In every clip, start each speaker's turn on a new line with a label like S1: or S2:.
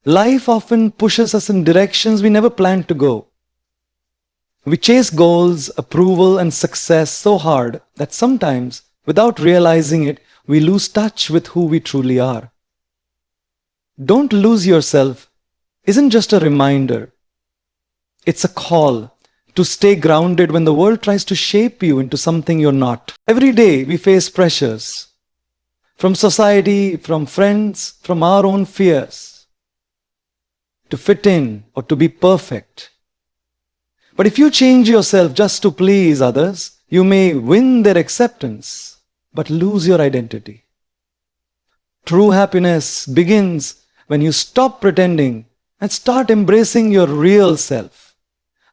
S1: Life often pushes us in directions we never planned to go. We chase goals, approval, and success so hard that sometimes, without realizing it, we lose touch with who we truly are. Don't lose yourself isn't just a reminder, it's a call to stay grounded when the world tries to shape you into something you're not. Every day we face pressures from society, from friends, from our own fears to fit in or to be perfect. But if you change yourself just to please others, you may win their acceptance, but lose your identity. True happiness begins when you stop pretending and start embracing your real self.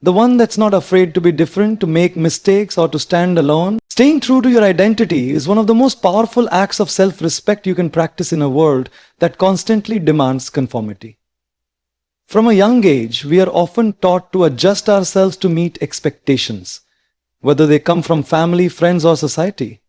S1: The one that's not afraid to be different, to make mistakes, or to stand alone. Staying true to your identity is one of the most powerful acts of self-respect you can practice in a world that constantly demands conformity. From a young age, we are often taught to adjust ourselves to meet expectations, whether they come from family, friends, or society.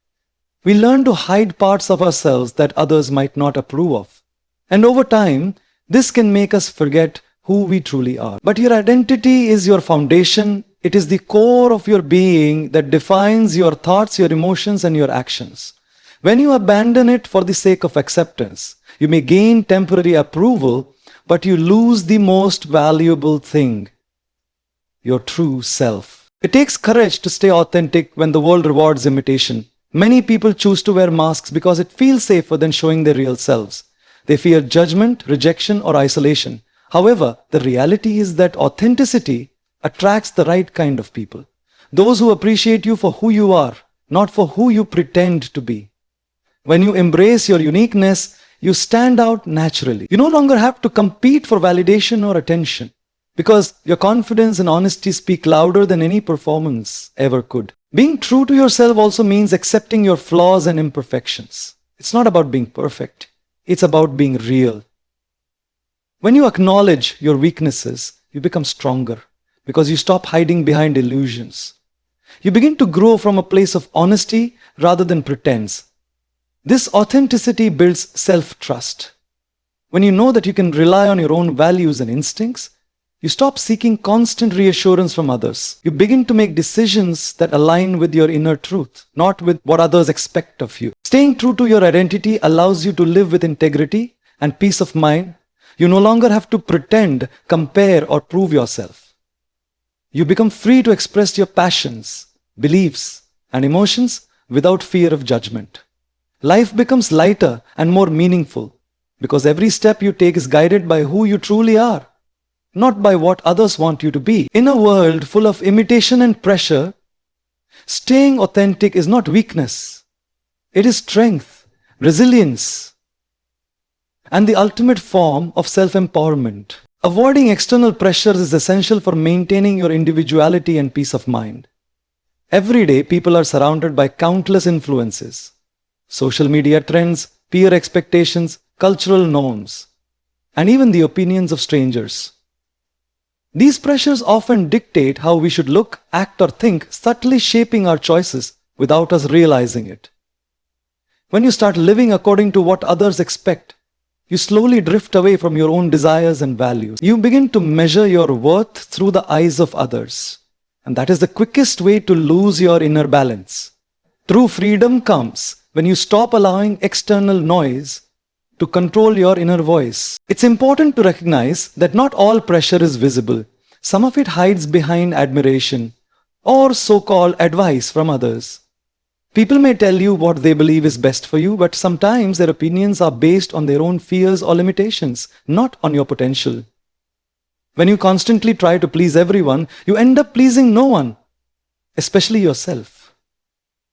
S1: We learn to hide parts of ourselves that others might not approve of. And over time, this can make us forget who we truly are. But your identity is your foundation. It is the core of your being that defines your thoughts, your emotions, and your actions. When you abandon it for the sake of acceptance, you may gain temporary approval, but you lose the most valuable thing, your true self. It takes courage to stay authentic when the world rewards imitation. Many people choose to wear masks because it feels safer than showing their real selves. They fear judgment, rejection, or isolation. However, the reality is that authenticity attracts the right kind of people. Those who appreciate you for who you are, not for who you pretend to be. When you embrace your uniqueness, you stand out naturally. You no longer have to compete for validation or attention because your confidence and honesty speak louder than any performance ever could. Being true to yourself also means accepting your flaws and imperfections. It's not about being perfect. It's about being real. When you acknowledge your weaknesses, you become stronger because you stop hiding behind illusions. You begin to grow from a place of honesty rather than pretense. This authenticity builds self-trust. When you know that you can rely on your own values and instincts, you stop seeking constant reassurance from others. You begin to make decisions that align with your inner truth, not with what others expect of you. Staying true to your identity allows you to live with integrity and peace of mind. You no longer have to pretend, compare, or prove yourself. You become free to express your passions, beliefs, and emotions without fear of judgment. Life becomes lighter and more meaningful because every step you take is guided by who you truly are, not by what others want you to be. In a world full of imitation and pressure, staying authentic is not weakness. It is strength, resilience, and the ultimate form of self-empowerment. Avoiding external pressures is essential for maintaining your individuality and peace of mind. Every day, people are surrounded by countless influences. Social media trends, peer expectations, cultural norms, and even the opinions of strangers. These pressures often dictate how we should look, act, or think, subtly shaping our choices without us realizing it. When you start living according to what others expect, you slowly drift away from your own desires and values. You begin to measure your worth through the eyes of others. And that is the quickest way to lose your inner balance. True freedom comes when you stop allowing external noise to control your inner voice. It's important to recognize that not all pressure is visible. Some of it hides behind admiration or so-called advice from others. People may tell you what they believe is best for you, but sometimes their opinions are based on their own fears or limitations, not on your potential. When you constantly try to please everyone, you end up pleasing no one, especially yourself.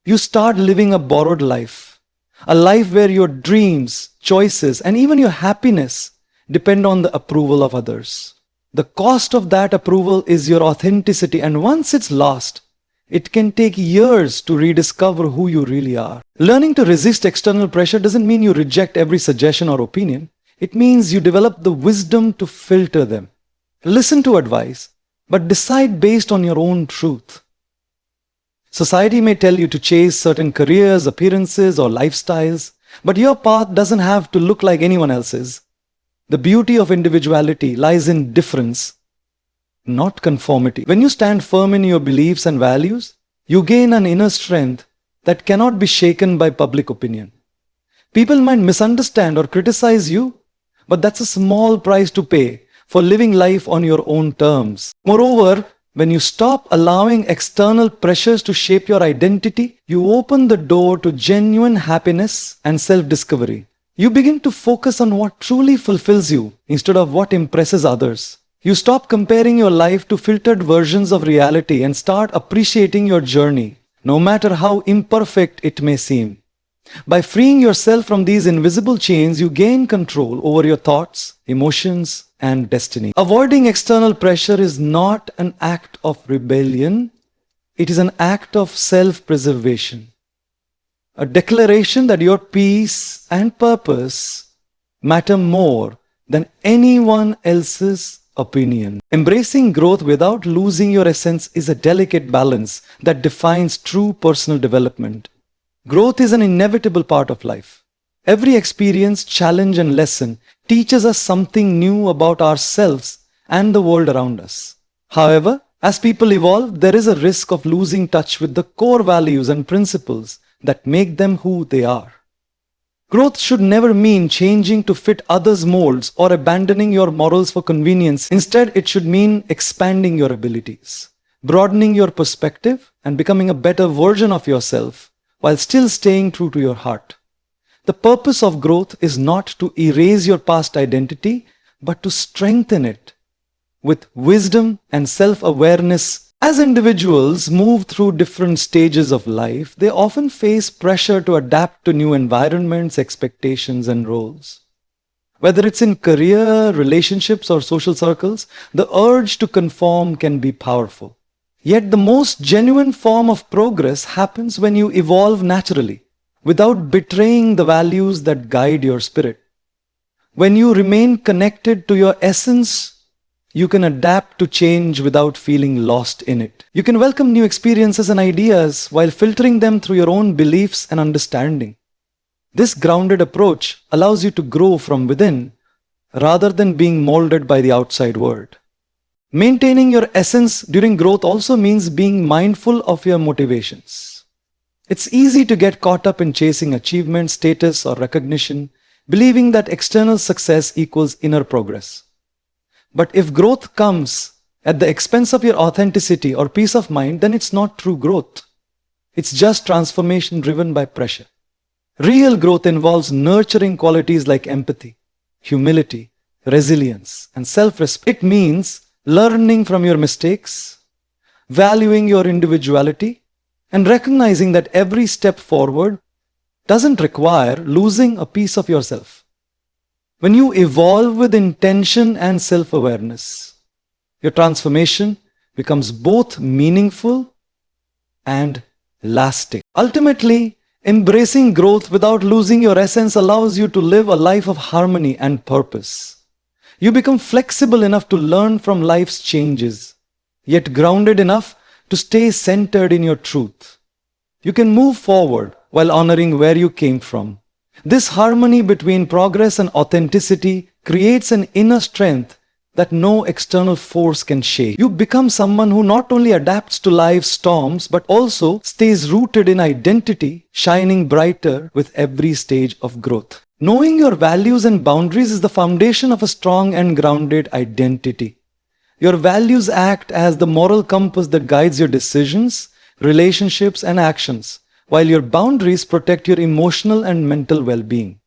S1: You start living a borrowed life, a life where your dreams, choices, and even your happiness depend on the approval of others. The cost of that approval is your authenticity, and once it's lost, it can take years to rediscover who you really are. Learning to resist external pressure doesn't mean you reject every suggestion or opinion. It means you develop the wisdom to filter them. Listen to advice, but decide based on your own truth. Society may tell you to chase certain careers, appearances, or lifestyles, but your path doesn't have to look like anyone else's. The beauty of individuality lies in difference, not conformity. When you stand firm in your beliefs and values, you gain an inner strength that cannot be shaken by public opinion. People might misunderstand or criticize you, but that's a small price to pay for living life on your own terms. Moreover, when you stop allowing external pressures to shape your identity, you open the door to genuine happiness and self-discovery. You begin to focus on what truly fulfills you instead of what impresses others. You stop comparing your life to filtered versions of reality and start appreciating your journey, no matter how imperfect it may seem. By freeing yourself from these invisible chains, you gain control over your thoughts, emotions, and destiny. Avoiding external pressure is not an act of rebellion, it is an act of self-preservation. A declaration that your peace and purpose matter more than anyone else's opinion. Embracing growth without losing your essence is a delicate balance that defines true personal development. Growth is an inevitable part of life. Every experience, challenge, and lesson teaches us something new about ourselves and the world around us. However, as people evolve, there is a risk of losing touch with the core values and principles that make them who they are. Growth should never mean changing to fit others' molds or abandoning your morals for convenience. Instead, it should mean expanding your abilities, broadening your perspective, and becoming a better version of yourself while still staying true to your heart. The purpose of growth is not to erase your past identity, but to strengthen it with wisdom and self-awareness. As individuals move through different stages of life, they often face pressure to adapt to new environments, expectations, and roles. Whether it's in career, relationships, or social circles, the urge to conform can be powerful. Yet the most genuine form of progress happens when you evolve naturally, without betraying the values that guide your spirit. When you remain connected to your essence, you can adapt to change without feeling lost in it. You can welcome new experiences and ideas while filtering them through your own beliefs and understanding. This grounded approach allows you to grow from within rather than being molded by the outside world. Maintaining your essence during growth also means being mindful of your motivations. It's easy to get caught up in chasing achievement, status, or recognition, believing that external success equals inner progress. But if growth comes at the expense of your authenticity or peace of mind, then it's not true growth. It's just transformation driven by pressure. Real growth involves nurturing qualities like empathy, humility, resilience, and self-respect. It means learning from your mistakes, valuing your individuality, and recognizing that every step forward doesn't require losing a piece of yourself. When you evolve with intention and self-awareness, your transformation becomes both meaningful and lasting. Ultimately, embracing growth without losing your essence allows you to live a life of harmony and purpose. You become flexible enough to learn from life's changes, yet grounded enough to stay centered in your truth. You can move forward while honoring where you came from. This harmony between progress and authenticity creates an inner strength that no external force can shake. You become someone who not only adapts to life's storms, but also stays rooted in identity, shining brighter with every stage of growth. Knowing your values and boundaries is the foundation of a strong and grounded identity. Your values act as the moral compass that guides your decisions, relationships, and actions, while your boundaries protect your emotional and mental well-being.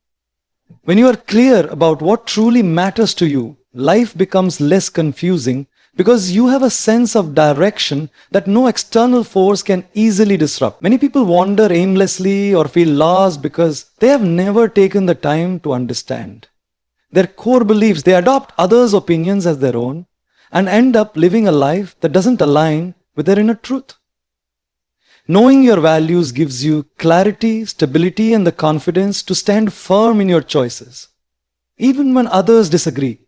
S1: When you are clear about what truly matters to you, life becomes less confusing because you have a sense of direction that no external force can easily disrupt. Many people wander aimlessly or feel lost because they have never taken the time to understand their core beliefs. They adopt others' opinions as their own and end up living a life that doesn't align with their inner truth. Knowing your values gives you clarity, stability, and the confidence to stand firm in your choices, even when others disagree.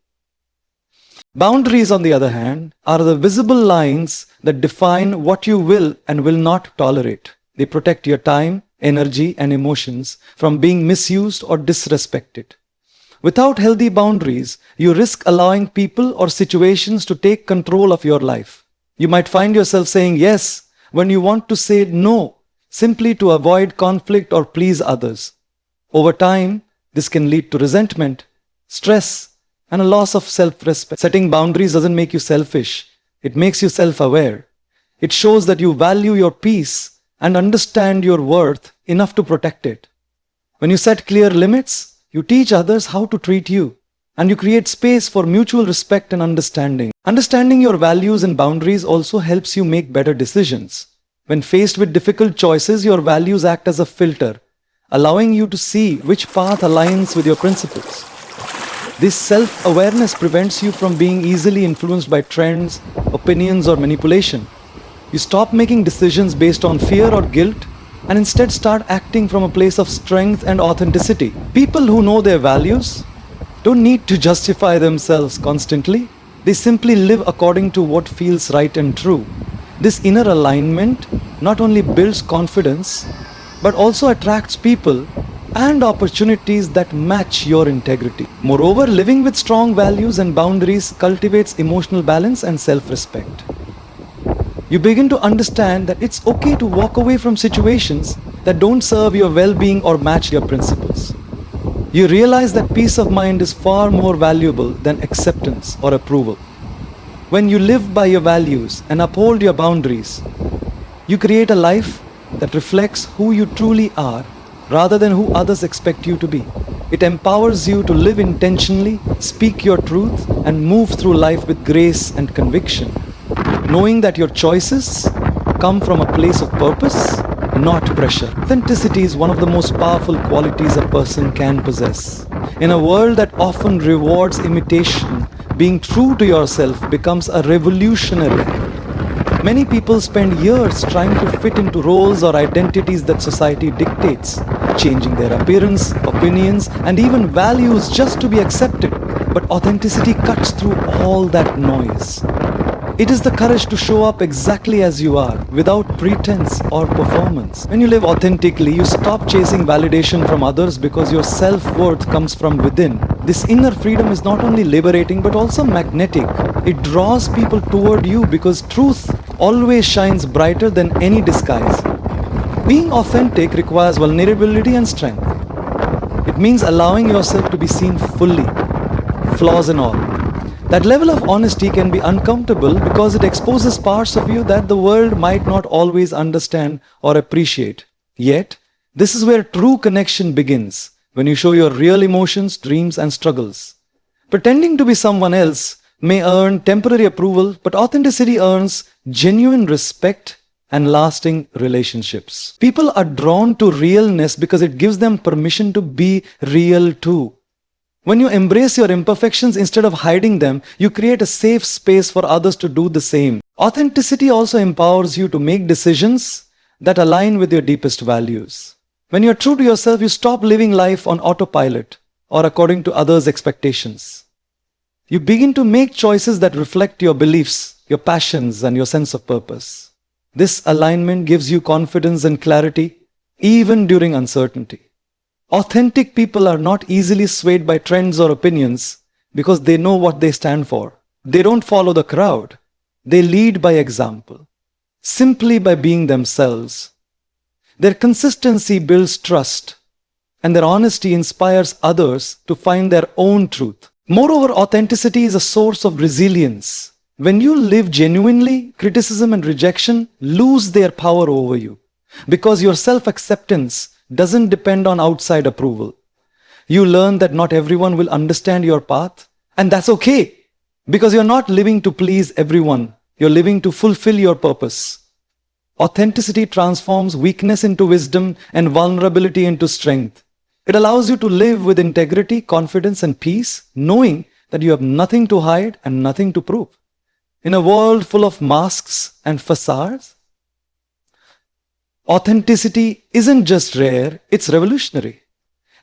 S1: Boundaries, on the other hand, are the visible lines that define what you will and will not tolerate. They protect your time, energy, and emotions from being misused or disrespected. Without healthy boundaries, you risk allowing people or situations to take control of your life. You might find yourself saying yes when you want to say no, simply to avoid conflict or please others. Over time, this can lead to resentment, stress, and a loss of self-respect. Setting boundaries doesn't make you selfish. It makes you self-aware. It shows that you value your peace and understand your worth enough to protect it. When you set clear limits, you teach others how to treat you, and you create space for mutual respect and understanding. Understanding your values and boundaries also helps you make better decisions. When faced with difficult choices, your values act as a filter, allowing you to see which path aligns with your principles. This self-awareness prevents you from being easily influenced by trends, opinions, or manipulation. You stop making decisions based on fear or guilt and instead start acting from a place of strength and authenticity. People who know their values don't need to justify themselves constantly. They simply live according to what feels right and true. This inner alignment not only builds confidence, but also attracts people and opportunities that match your integrity. Moreover, living with strong values and boundaries cultivates emotional balance and self-respect. You begin to understand that it's okay to walk away from situations that don't serve your well-being or match your principles. You realize that peace of mind is far more valuable than acceptance or approval. When you live by your values and uphold your boundaries, you create a life that reflects who you truly are rather than who others expect you to be. It empowers you to live intentionally, speak your truth, and move through life with grace and conviction, knowing that your choices come from a place of purpose, not pressure. Authenticity is one of the most powerful qualities a person can possess. In a world that often rewards imitation, being true to yourself becomes a revolutionary act. Many people spend years trying to fit into roles or identities that society dictates, changing their appearance, opinions, and even values just to be accepted. But authenticity cuts through all that noise. It is the courage to show up exactly as you are, without pretense or performance. When you live authentically, you stop chasing validation from others because your self-worth comes from within. This inner freedom is not only liberating but also magnetic. It draws people toward you because truth always shines brighter than any disguise. Being authentic requires vulnerability and strength. It means allowing yourself to be seen fully, flaws and all. That level of honesty can be uncomfortable because it exposes parts of you that the world might not always understand or appreciate. Yet, this is where true connection begins, when you show your real emotions, dreams, and struggles. Pretending to be someone else may earn temporary approval, but authenticity earns genuine respect and lasting relationships. People are drawn to realness because it gives them permission to be real too. When you embrace your imperfections instead of hiding them, you create a safe space for others to do the same. Authenticity also empowers you to make decisions that align with your deepest values. When you're true to yourself, you stop living life on autopilot or according to others' expectations. You begin to make choices that reflect your beliefs, your passions, and your sense of purpose. This alignment gives you confidence and clarity, even during uncertainty. Authentic people are not easily swayed by trends or opinions because they know what they stand for. They don't follow the crowd. They lead by example, simply by being themselves. Their consistency builds trust, and their honesty inspires others to find their own truth. Moreover, authenticity is a source of resilience. When you live genuinely, criticism and rejection lose their power over you because your self-acceptance doesn't depend on outside approval. You learn that not everyone will understand your path, and that's okay because you're not living to please everyone. You're living to fulfill your purpose. Authenticity transforms weakness into wisdom and vulnerability into strength. It allows you to live with integrity, confidence, and peace, knowing that you have nothing to hide and nothing to prove. In a world full of masks and facades, authenticity isn't just rare, it's revolutionary.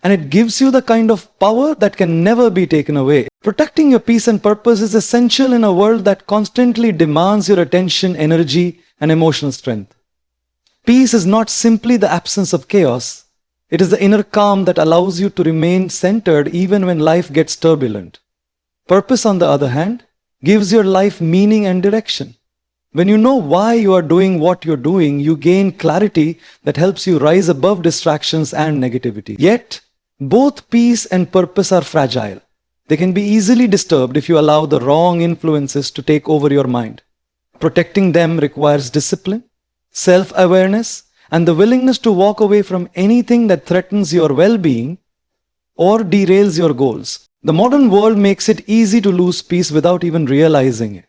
S1: And it gives you the kind of power that can never be taken away. Protecting your peace and purpose is essential in a world that constantly demands your attention, energy, and emotional strength. Peace is not simply the absence of chaos, It is the inner calm that allows you to remain centered even when life gets turbulent. Purpose, on the other hand, gives your life meaning and direction. When you know why you are doing what you're doing, you gain clarity that helps you rise above distractions and negativity. Yet, both peace and purpose are fragile. They can be easily disturbed if you allow the wrong influences to take over your mind. Protecting them requires discipline, self-awareness, and the willingness to walk away from anything that threatens your well-being or derails your goals. The modern world makes it easy to lose peace without even realizing it.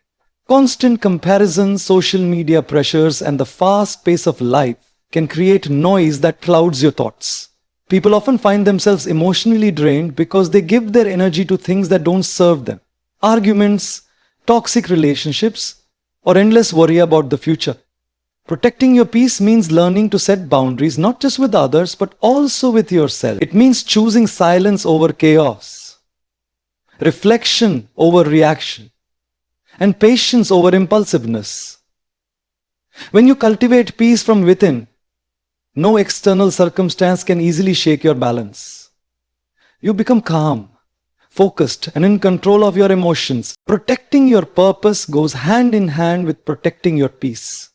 S1: Constant comparisons, social media pressures, and the fast pace of life can create noise that clouds your thoughts. People often find themselves emotionally drained because they give their energy to things that don't serve them. Arguments, toxic relationships, or endless worry about the future. Protecting your peace means learning to set boundaries not just with others but also with yourself. It means choosing silence over chaos, reflection over reaction, and patience over impulsiveness. When you cultivate peace from within, no external circumstance can easily shake your balance. You become calm, focused, and in control of your emotions. Protecting your purpose goes hand in hand with protecting your peace.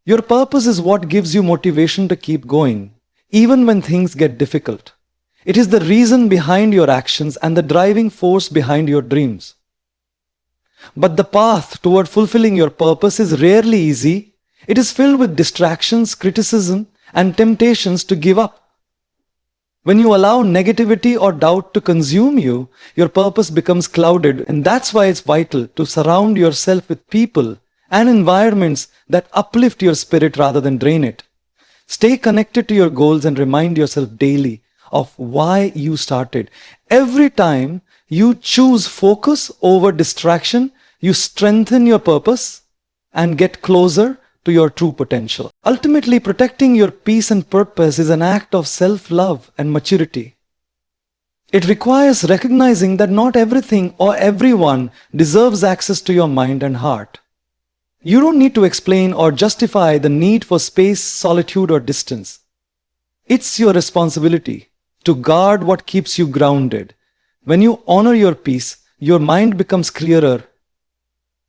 S1: Your purpose is what gives you motivation to keep going, even when things get difficult. It is the reason behind your actions and the driving force behind your dreams. But the path toward fulfilling your purpose is rarely easy. It is filled with distractions, criticism, and temptations to give up. When you allow negativity or doubt to consume you, your purpose becomes clouded, and that's why it's vital to surround yourself with people and environments that uplift your spirit rather than drain it. Stay connected to your goals and remind yourself daily of why you started. Every time you choose focus over distraction, you strengthen your purpose and get closer to your true potential. Ultimately, protecting your peace and purpose is an act of self-love and maturity. It requires recognizing that not everything or everyone deserves access to your mind and heart. You don't need to explain or justify the need for space, solitude, or distance. It's your responsibility to guard what keeps you grounded. When you honor your peace, your mind becomes clearer.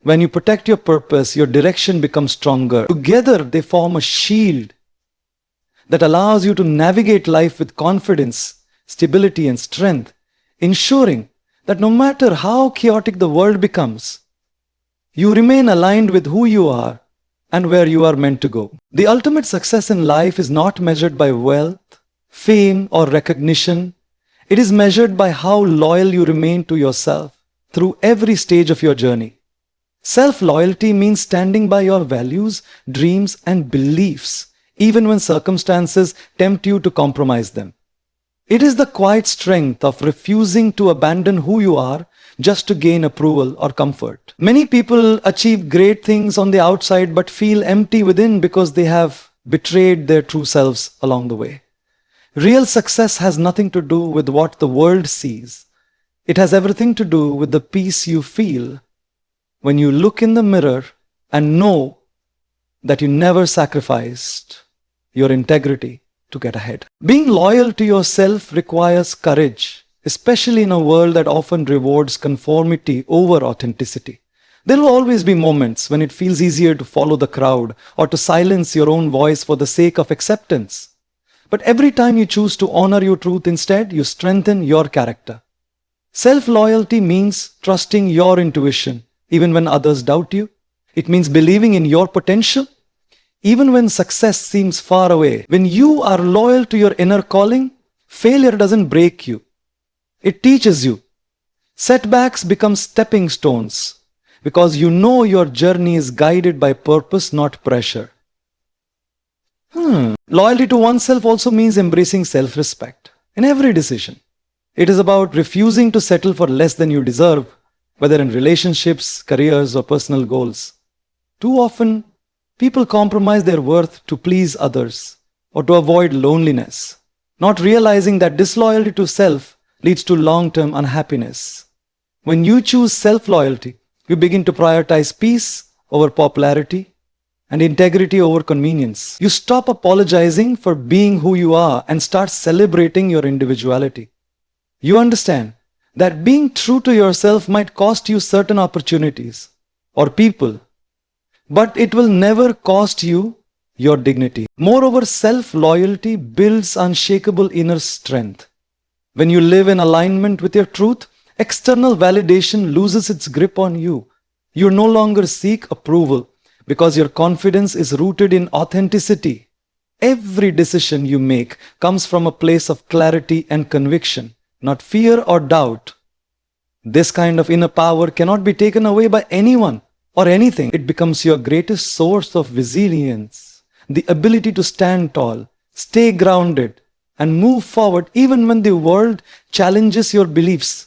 S1: When you protect your purpose, your direction becomes stronger. Together, they form a shield that allows you to navigate life with confidence, stability, and strength, ensuring that no matter how chaotic the world becomes, you remain aligned with who you are and where you are meant to go. The ultimate success in life is not measured by wealth, fame, or recognition. It is measured by how loyal you remain to yourself through every stage of your journey. Self-loyalty means standing by your values, dreams, and beliefs, even when circumstances tempt you to compromise them. It is the quiet strength of refusing to abandon who you are just to gain approval or comfort. Many people achieve great things on the outside but feel empty within because they have betrayed their true selves along the way. Real success has nothing to do with what the world sees. It has everything to do with the peace you feel when you look in the mirror and know that you never sacrificed your integrity to get ahead. Being loyal to yourself requires courage, especially in a world that often rewards conformity over authenticity. There will always be moments when it feels easier to follow the crowd or to silence your own voice for the sake of acceptance. But every time you choose to honor your truth instead, you strengthen your character. Self-loyalty means trusting your intuition, even when others doubt you. It means believing in your potential, even when success seems far away. When you are loyal to your inner calling, failure doesn't break you. It teaches you. Setbacks become stepping stones because you know your journey is guided by purpose, not pressure. Loyalty to oneself also means embracing self-respect in every decision. It is about refusing to settle for less than you deserve, whether in relationships, careers, or personal goals. Too often, people compromise their worth to please others or to avoid loneliness, not realizing that disloyalty to self leads to long-term unhappiness. When you choose self-loyalty, you begin to prioritize peace over popularity and integrity over convenience. You stop apologizing for being who you are and start celebrating your individuality. You understand that being true to yourself might cost you certain opportunities or people, but it will never cost you your dignity. Moreover, self-loyalty builds unshakable inner strength. When you live in alignment with your truth, external validation loses its grip on you. You no longer seek approval because your confidence is rooted in authenticity. Every decision you make comes from a place of clarity and conviction, not fear or doubt. This kind of inner power cannot be taken away by anyone or anything. It becomes your greatest source of resilience, the ability to stand tall, stay grounded, and move forward even when the world challenges your beliefs.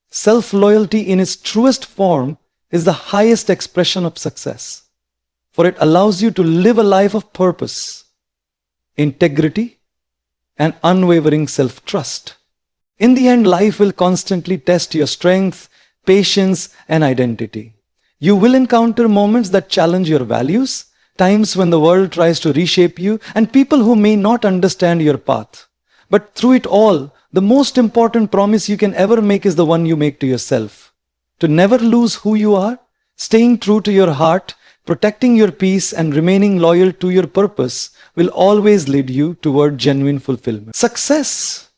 S1: Self-loyalty in its truest form is the highest expression of success, for it allows you to live a life of purpose, integrity, and unwavering self-trust. In the end, life will constantly test your strength, patience, and identity. You will encounter moments that challenge your values, times when the world tries to reshape you, and people who may not understand your path. But through it all, the most important promise you can ever make is the one you make to yourself. To never lose who you are, staying true to your heart, protecting your peace, and remaining loyal to your purpose will always lead you toward genuine fulfillment. Success,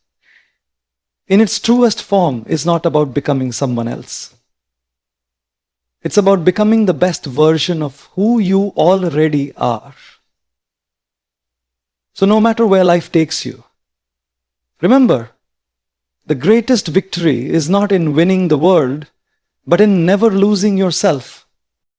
S1: in its truest form, is not about becoming someone else. It's about becoming the best version of who you already are. So no matter where life takes you, remember, the greatest victory is not in winning the world, but in never losing yourself.